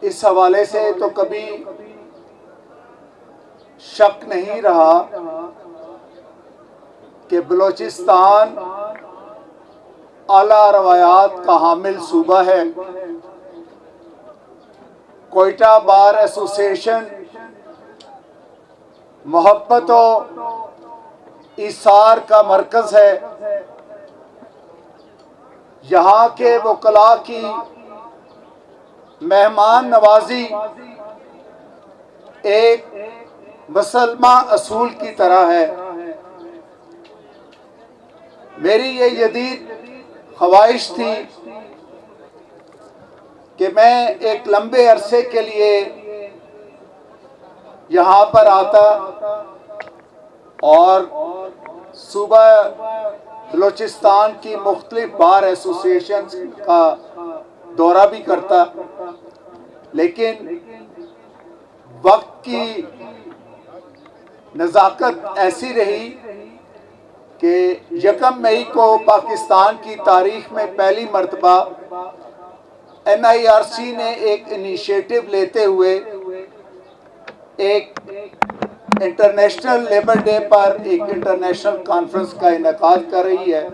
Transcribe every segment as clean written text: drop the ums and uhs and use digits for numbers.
اس حوالے سے تو کبھی شک نہیں رہا کہ بلوچستان اعلیٰ روایات کا حامل صوبہ ہے۔ کوئٹہ بار ایسوسیشن محبت و ایثار کا مرکز ہے۔ یہاں کے وکلاء کی مہمان نوازی ایک مسلمہ اصول کی طرح ہے۔ میری یہ جدید خواہش تھی کہ میں ایک لمبے عرصے کے لیے یہاں پر آتا اور صوبہ بلوچستان کی مختلف بار ایسوسیشنز کا دورہ بھی کرتا، لیکن وقت کی نزاکت ایسی رہی کہ 1 مئی کو پاکستان کی تاریخ میں پہلی مرتبہ NIRC نے ایک انیشیٹو لیتے ہوئے ایک انٹرنیشنل لیبر ڈے پر ایک انٹرنیشنل کانفرنس کا انعقاد کر رہی ہے،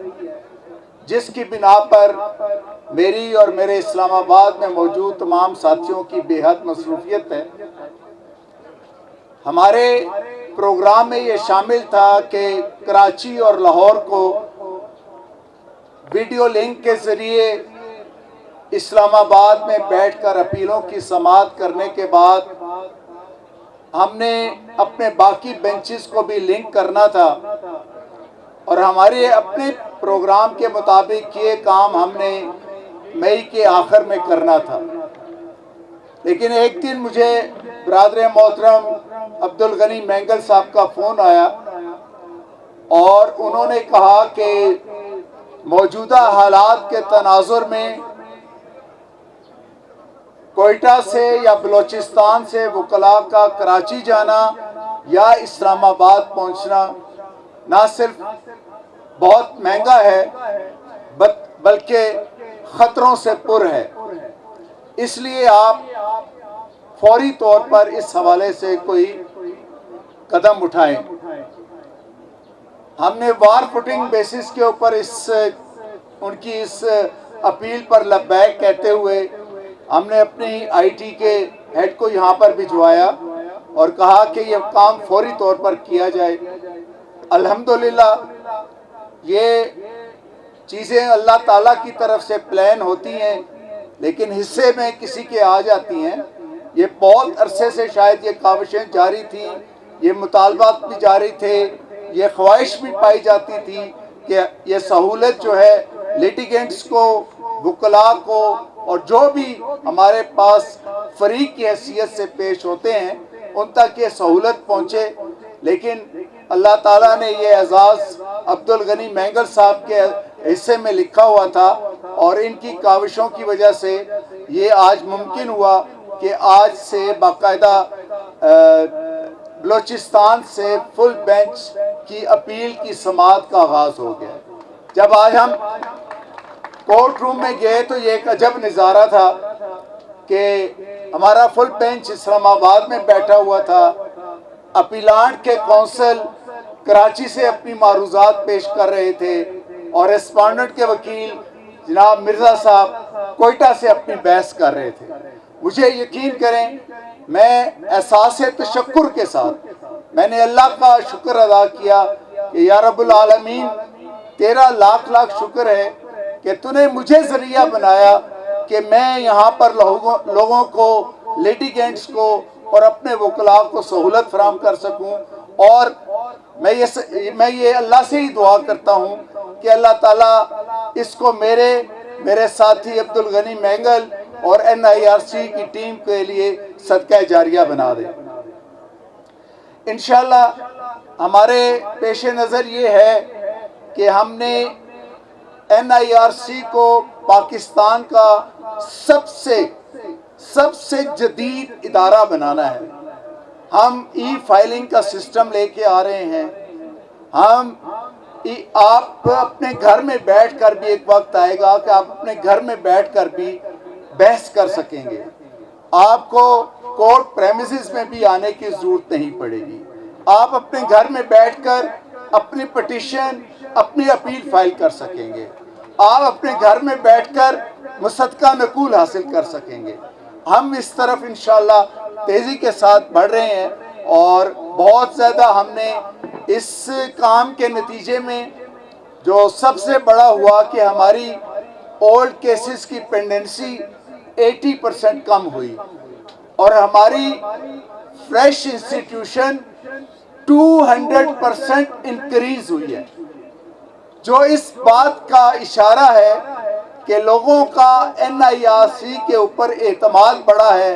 جس کی بنا پر میری اور میرے اسلام آباد میں موجود تمام ساتھیوں کی بے حد مصروفیت ہے۔ ہمارے پروگرام میں یہ شامل تھا کہ کراچی اور لاہور کو ویڈیو لنک کے ذریعے اسلام آباد میں بیٹھ کر اپیلوں کی سماعت کرنے کے بعد ہم نے اپنے باقی بینچز کو بھی لنک کرنا تھا، اور ہمارے اپنے پروگرام کے مطابق یہ کام ہم نے مئی کے آخر میں کرنا تھا۔ لیکن ایک دن مجھے برادر محترم عبدالغنی مینگل صاحب کا فون آیا اور انہوں نے کہا کہ موجودہ حالات کے تناظر میں کوئٹہ سے یا بلوچستان سے وکلاء کا کراچی جانا یا اسلام آباد پہنچنا نہ صرف بہت مہنگا ہے بلکہ خطروں سے پر ہے۔ اس لیے آپ فوری طور پر اس حوالے سے کوئی قدم اٹھائیں۔ ہم نے وار فوٹنگ بیسس کے اوپر ان کی اس اپیل پر لبیک کہتے ہوئے ہم نے اپنی IT کے ہیڈ کو یہاں پر بھجوایا اور کہا کہ یہ کام فوری طور پر کیا جائے۔ الحمدللہ یہ چیزیں اللہ تعالیٰ کی طرف سے پلان ہوتی ہیں، لیکن حصے میں کسی کے آ جاتی ہیں۔ یہ بہت عرصے سے شاید یہ کاوشیں جاری تھیں، یہ مطالبات بھی جاری تھے، یہ خواہش بھی پائی جاتی تھی کہ یہ سہولت جو ہے لیٹیگنٹس کو، وکلاء کو اور جو بھی ہمارے پاس فریق کی حیثیت سے پیش ہوتے ہیں ان تک یہ سہولت پہنچے۔ لیکن اللہ تعالیٰ نے یہ اعزاز عبدالغنی مینگل صاحب کے حصے میں لکھا ہوا تھا، اور ان کی کاوشوں کی وجہ سے یہ آج ممکن ہوا کہ آج سے باقاعدہ بلوچستان سے فل بینچ کی اپیل کی سماعت کا آغاز ہو گیا۔ جب آج ہم کورٹ روم میں گئے تو یہ ایک عجب نظارہ تھا کہ ہمارا فل بینچ اسلام آباد میں بیٹھا ہوا تھا، اپیلانٹ کے کونسل کراچی سے اپنی معروضات پیش کر رہے تھے، اور ریسپونڈنٹ کے وکیل جناب مرزا صاحب کوئٹہ سے اپنی بحث کر رہے تھے۔ مجھے یقین کریں، میں احساس تشکر کے ساتھ میں نے اللہ کا شکر ادا کیا کہ یا رب العالمین تیرا لاکھ لاکھ شکر ہے کہ تو نے مجھے ذریعہ بنایا کہ میں یہاں پر لوگوں کو، لیٹیگنٹس کو اور اپنے وکلاء کو سہولت فراہم کر سکوں۔ اور میں یہ اللہ سے ہی دعا کرتا ہوں کہ اللہ تعالیٰ اس کو میرے ساتھی عبدالغنی مینگل اور NIRC کی ٹیم کے لیے صدقہ جاریہ بنا دے۔ انشاءاللہ ہمارے پیش نظر یہ ہے کہ ہم نے NIRC کو پاکستان کا سب سے جدید ادارہ بنانا ہے۔ ہم فائلنگ کا سسٹم لے کے آ رہے ہیں۔ آپ اپنے گھر میں بیٹھ کر بھی ایک وقت آئے گا کہ آپ اپنے گھر میں بیٹھ کر بھی بحث کر سکیں گے۔ آپ کو کورٹ پریمیسز میں بھی آنے کی ضرورت نہیں پڑے گی. آپ اپنے گھر میں بیٹھ کر اپنی پٹیشن، اپنی اپیل فائل کر سکیں گے. آپ اپنے گھر میں بیٹھ کر مصدقہ نقول حاصل کر سکیں گے. ہم اس طرف انشاءاللہ تیزی کے ساتھ بڑھ رہے ہیں، اور بہت زیادہ ہم نے اس کام کے نتیجے میں جو سب سے بڑا ہوا کہ ہماری اولڈ کیسز کی پینڈنسی 80% کم ہوئی، اور ہماری فریش انسٹیٹیوشن 200% انکریز ہوئی ہے، جو اس بات کا اشارہ ہے کہ لوگوں کا NIRC کے اوپر اعتماد بڑھا ہے،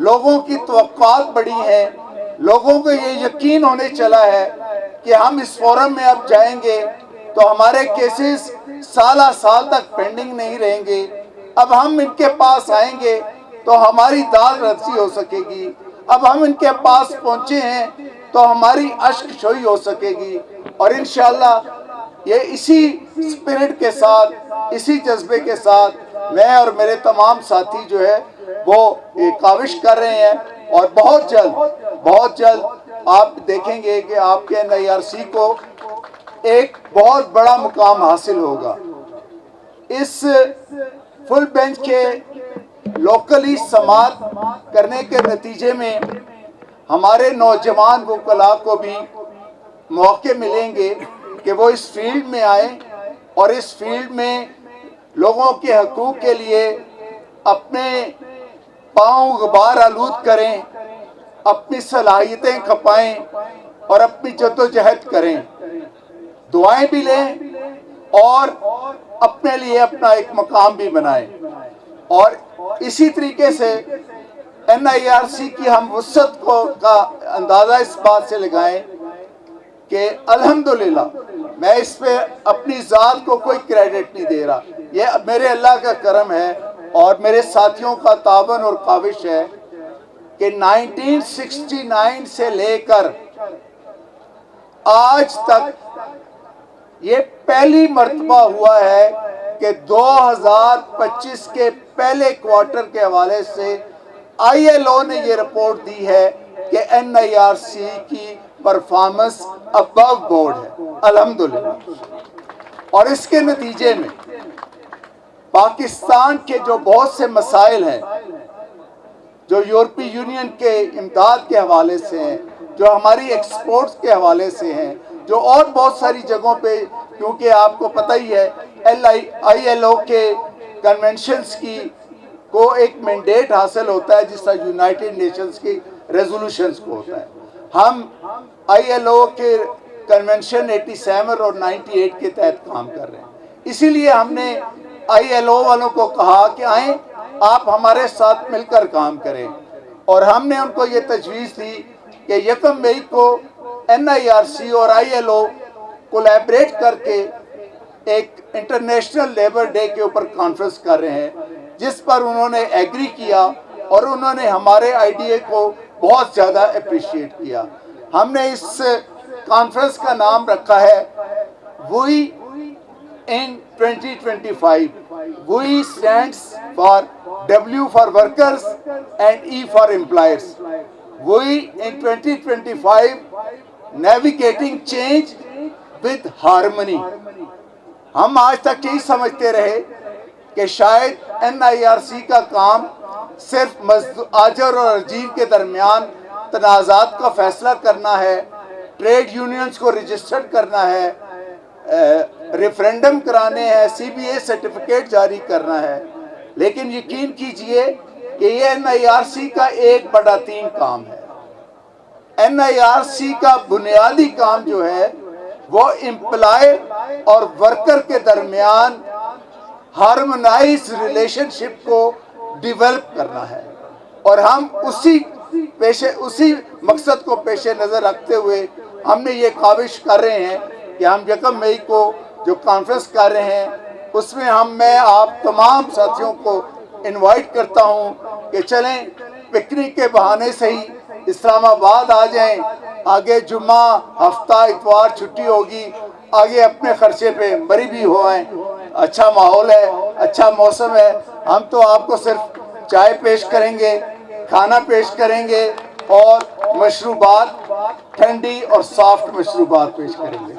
لوگوں کی توقعات بڑھی ہیں، لوگوں کو یہ یقین ہونے چلا ہے کہ ہم اس فورم میں اب جائیں گے تو ہمارے کیسز سالہ سال تک پینڈنگ نہیں رہیں گے. اب ہم ان کے پاس آئیں گے تو ہماری داد رسی ہو سکے گی. اب ہم ان کے پاس پہنچے ہیں تو ہماری اشک شوئی ہو سکے گی. اور انشاءاللہ یہ اسی اسپرٹ کے ساتھ، اسی جذبے کے ساتھ میں اور میرے تمام ساتھی جو ہے وہ کاوش کر رہے ہیں، اور بہت جلد آپ دیکھیں گے کہ آپ کے NIRC کو ایک بہت بڑا مقام حاصل ہوگا. اس فل بینچ کے لوکلی سماعت کرنے کے نتیجے میں ہمارے نوجوان وکلاء کو بھی موقع ملیں گے کہ وہ اس فیلڈ میں آئیں، اور اس فیلڈ میں لوگوں کے حقوق کے لیے اپنے پاؤں غبار آلود کریں، اپنی صلاحیتیں کھپائیں اور اپنی جدوجہد کریں، دعائیں بھی لیں اور اپنے لیے اپنا ایک مقام بھی بنائیں. اور اسی طریقے سے NIRC کی ہم وسعت کا اندازہ اس بات سے لگائیں کہ الحمدللہ، میں اس پہ اپنی ذات کو کوئی کریڈٹ نہیں دے رہا، یہ میرے اللہ کا کرم ہے اور میرے ساتھیوں کا تعاون اور کاوش ہے کہ 1969 سے لے کر آج تک یہ پہلی مرتبہ ہوا ہے کہ 2025 کے پہلے کوارٹر کے حوالے سے ILO نے یہ رپورٹ دی ہے کہ NIRC کی پرفارمنس ابو بورڈ ہے، الحمدللہ. اور اس کے نتیجے میں پاکستان کے جو بہت سے مسائل ہیں، جو یورپی یونین کے امداد کے حوالے سے ہیں، جو ہماری ایکسپورٹس کے حوالے سے ہیں، جو اور بہت ساری جگہوں پہ، کیونکہ آپ کو پتہ ہی ہے ILO کے کنونشنز کی کو ایک مینڈیٹ حاصل ہوتا ہے جس طرح یونائٹڈ نیشنز کی ریزولوشنز کو ہوتا ہے. ہم ILO کے کنونشن 87 اور 98 کے تحت کام کر رہے ہیں. اسی لیے ہم نے ILO والوں کو کہا کہ آئیں آپ ہمارے ساتھ مل کر کام کریں، اور ہم نے ان کو یہ تجویز دی کہ 1 مئی کو NIRC اور ILO کولیبریٹ کر کے ایک انٹرنیشنل لیبر ڈے کے اوپر کانفرنس کر رہے ہیں، جس پر انہوں نے ایگری کیا اور انہوں نے ہمارے آئیڈیا کو بہت زیادہ اپریشیٹ کیا. ہم نے اس کانفرنس کا نام رکھا ہے وی in 2025. We stands for W for workers and E for employers. We in 2025 navigating change with harmony. ہم آج تک یہی سمجھتے رہے کہ شاید NIRC کا کام صرف آجر اور اجیر کے درمیان تنازعات کا فیصلہ کرنا ہے، ٹریڈ یونینز کو رجسٹر کرنا ہے، ریفرینڈم کرانے ہیں، CBA سرٹیفکیٹ جاری کرنا ہے. لیکن یقین کیجئے کہ یہ NIRC کا 1/3 کام ہے. NIRC کا بنیادی کام جو ہے وہ امپلائی اور ورکر کے درمیان ہارمونائز ریلیشن شپ کو ڈیولپ کرنا ہے، اور ہم اسی مقصد کو پیش نظر رکھتے ہوئے ہم نے یہ کاوش کر رہے ہیں کہ ہم 1 مئی کو جو کانفرنس کر رہے ہیں اس میں میں آپ تمام ساتھیوں کو انوائٹ کرتا ہوں کہ چلیں پکنک کے بہانے سے ہی اسلام آباد آ جائیں. آگے جمعہ، ہفتہ، اتوار چھٹی ہوگی، آگے اپنے خرچے پہ بری بھی ہو آئیں. اچھا ماحول ہے، اچھا موسم ہے. ہم تو آپ کو صرف چائے پیش کریں گے کھانا پیش کریں گے اور مشروبات ٹھنڈی اور سافٹ مشروبات پیش کریں گے.